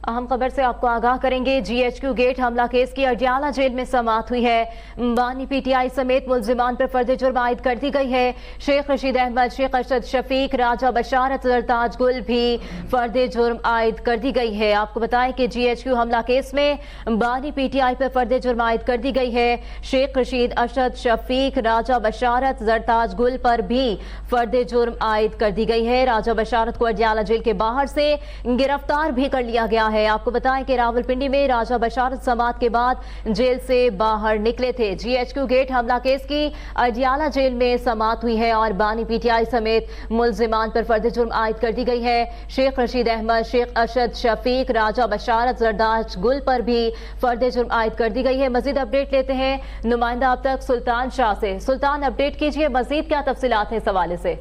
अहम खबर से आपको आगाह करेंगे। GHQ गेट हमला केस की अडियाला जेल में समाअत हुई है। बानी PTI समेत मुल्जिमान पर फर्द जुर्म आयद कर दी गई है। शेख रशीद अहमद, शेख अरशद शफीक, राजा बशारत, जरताज गुल भी फर्द जुर्म आयद कर दी गई है। आपको बताएं कि GHQ हमला केस में बानी PTI पर फर्द जुर्म आयद कर दी गई है। शेख रशीद, अरशद शफीक, राजा बशारत, जरताज गुल पर भी फर्द जुर्म आयद कर दी गई है। राजा बशारत को अडियाला जेल के बाहर से गिरफ्तार भी कर लिया गया है। आपको बताएं कि रावलपिंडी में राजा बशारत समाअत के बाद जेल से बाहर निकले थे। GHQ गेट हमला केस की अडियाला जेल में समाअत हुई है और बानी PTI समेत मुल्जिमान पर फर्द जुर्म आयद कर दी गई है। शेख रशीद अहमद, शेख अरशद शफीक, राजा बशारत, जरदाज गुल पर भी फर्द जुर्म आयद कर दी गई है। मजीद अपडेट लेते हैं नुमाइंदा अब तक सुल्तान शाह से। सुल्तान, अपडेट कीजिए, मजीद क्या तफसीलात हैं इस हवाले से?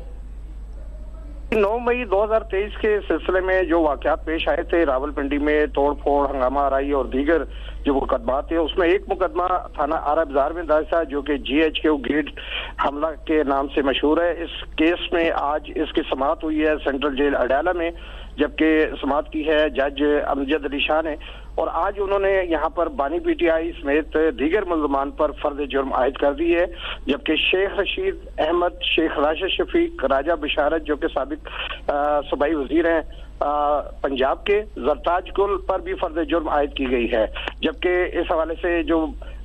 9 मई 2023 के सिलसिले में जो वाकयात पेश आए थे, रावलपिंडी में तोड़ फोड़, हंगामा आराई और दीगर जो मुकदमा थे, उसमें एक मुकदमा थाना आरा बाजार में दर्ज था जो कि GHQ गेट हमला के नाम से मशहूर है। इस केस में आज इसकी समाअत हुई है सेंट्रल जेल अडियाला में, जबकि समाअत की है जज अमजद अली शाह ने। और आज उन्होंने यहाँ पर बानी PTI समेत दीगर मुल्ज़मान पर फर्द जुर्म आयद कर दी है, जबकि शेख रशीद अहमद, शेख राशिद शफीक, राजा बशारत जो कि साबिक सूबाई वजीर हैं पंजाब के, जरताज गुल पर भी फर्द जुर्म आयद की गई है। जबकि इस हवाले से जो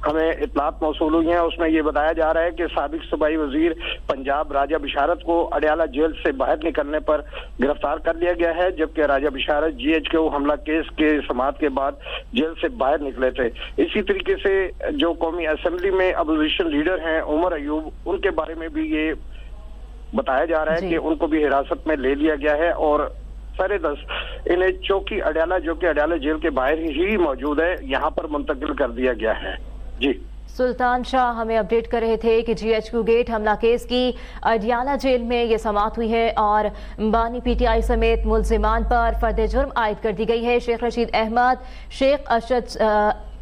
हमें इत्तलात मौसूल हुई हैं उसमें ये बताया जा रहा है कि साबिक सूबाई वजीर पंजाब राजा बशारत को अडियाला जेल से बाहर निकलने पर गिरफ्तार कर लिया गया है, जबकि राजा बशारत GHQ हमला केस के समाअत के बाद जेल से बाहर निकले थे। इसी तरीके से जो कौमी असेंबली में अपोजिशन लीडर हैं उमर अयूब, उनके बारे में भी ये बताया जा रहा है कि उनको भी हिरासत में ले लिया गया है और 10:30 इन्हें चौकी अडियाला जो कि अडियाला जेल के बाहर ही मौजूद है, यहाँ पर मुंतकिल कर दिया गया है। जी, सुल्तान शाह हमें अपडेट कर रहे थे कि GHQ गेट हमला केस की अडियाला जेल में ये समाअत हुई है और बानी PTI समेत मुल्जिमान पर फर्द जुर्म आयद कर दी गई है। शेख रशीद अहमद, शेख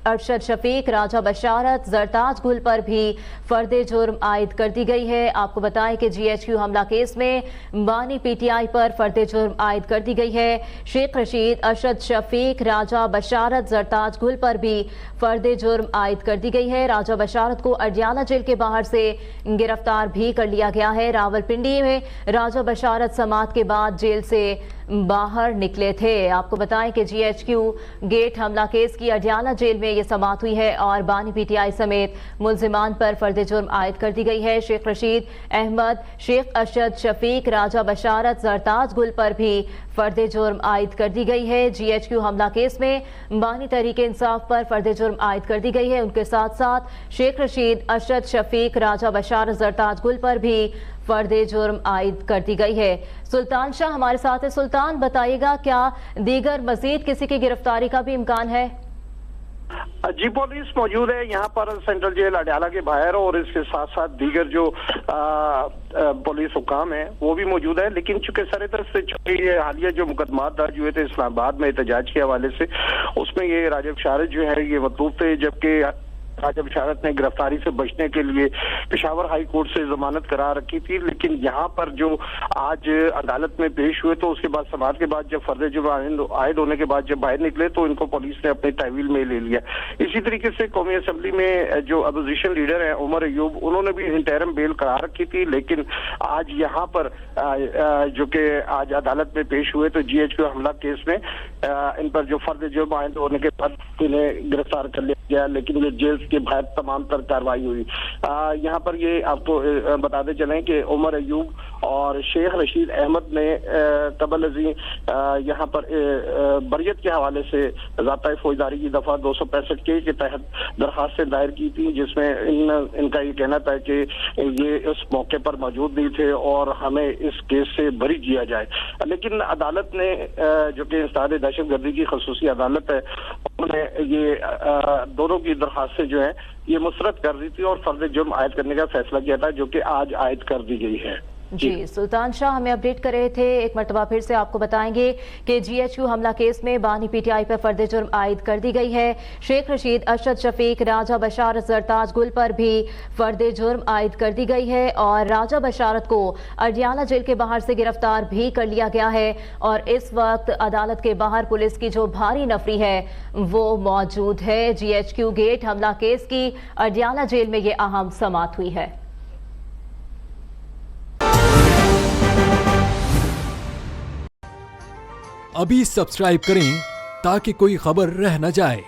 अरशद शफीक, राजा बशारत, जरताज गुल पर भी फर्द जुर्म आयद कर दी गई है। आपको बताएं कि GHQ हमला केस में बानी PTI पर फर्द जुर्म आयद कर दी गई है। शेख रशीद, अरशद शफीक, राजा बशारत, जरताज गुल पर भी फर्द जुर्म आयद कर दी गई है। राजा बशारत को अडियाला जेल के बाहर से गिरफ्तार भी कर लिया गया है। रावलपिंडी में राजा बशारत समाअत के बाद जेल से बाहर निकले थे। आपको बताएं कि GHQ गेट हमला केस की अडियाला जेल में ये समाअत हुई है और बानी PTI समेत मुल्जिमान पर फर्द जुर्म आयद कर दी गई है। शेख रशीद अहमद, शेख अरशद शफीक, राजा बशारत, जरताज गुल पर भी फर्द जुर्म आयद कर दी गई है। GHQ हमला केस में बानी तहरीक इंसाफ पर फर्द जुर्म आयद कर दी गई है। उनके साथ साथ शेख रशीद, अरशद शफीक, राजा बशारत, जरताज गुल पर भी फर्द जुर्म आयद कर दी गई है। सुल्तान शाह हमारे साथ है। सुल्तान, बताइएगा क्या दीगर मजीद किसी की गिरफ्तारी का भी इम्कान है? जी, पुलिस मौजूद है यहाँ पर सेंट्रल जेल अडियाला के बाहर और इसके साथ साथ दीगर जो पुलिस हुकाम है वो भी मौजूद है। लेकिन चूंकि सर तरफ से ये हालिया जो मुकदमा दर्ज हुए थे इस्लामाबाद में एहतजाज के हवाले से, उसमें ये राजा बशारत जो है ये मतलूब थे, जबकि राजा बशारत ने गिरफ्तारी से बचने के लिए पेशावर हाई कोर्ट से जमानत करा रखी थी। लेकिन यहाँ पर जो आज अदालत में पेश हुए तो उसके बाद समाअत के बाद जब फर्द जुर्म आयद होने के बाद जब बाहर निकले तो इनको पुलिस ने अपने तहवील में ले लिया। इसी तरीके से कौमी असेंबली में जो अपोजिशन लीडर हैं उमर अयूब, उन्होंने भी इंटरिम बेल करा रखी थी। लेकिन आज यहाँ पर जो कि आज अदालत में पेश हुए तो GHQ हमला केस में इन पर जो फर्द जुर्म आयद होने के बाद इन्हें गिरफ्तार कर लिया गया, लेकिन ये जेल के बाहर तमाम तर कार्रवाई हुई। यहाँ पर ये आपको बताते चलें कि उमर अयूब और शेख रशीद अहमद ने कबल अजी यहाँ पर बरियत के हवाले से ज़ाब्ता फौजदारी की दफा 265 के तहत दरखास्तें दायर की थी, जिसमें इनका ये कहना था कि ये उस मौके पर मौजूद नहीं थे और हमें इस केस से बरी किया जाए। लेकिन अदालत ने जो कि इंसदाद दहशतगर्दी की खसूसी अदालत है, उन्होंने ये दोनों की दरखास्तें जो है ये मुस्तरद कर दी थी और फर्द जुर्म आयद करने का फैसला किया था, जो कि आज आयद कर दी गई है। जी, सुल्तान शाह हमें अपडेट कर रहे थे। एक मरतबा फिर से आपको बताएंगे कि GHQ हमला केस में बानी PTI पर फर्द जुर्म आयद कर दी गई है। शेख रशीद, अरशद शफीक, राजा बशारत, जरताज गुल पर भी फर्द जुर्म आयद कर दी गई है और राजा बशारत को अडियाला जेल के बाहर से गिरफ्तार भी कर लिया गया है और इस वक्त अदालत के बाहर पुलिस की जो भारी नफरी है वो मौजूद है। GHQ गेट हमला केस की अडियाला जेल में ये अहम समाअत हुई है। अभी सब्सक्राइब करें ताकि कोई खबर रह न जाए।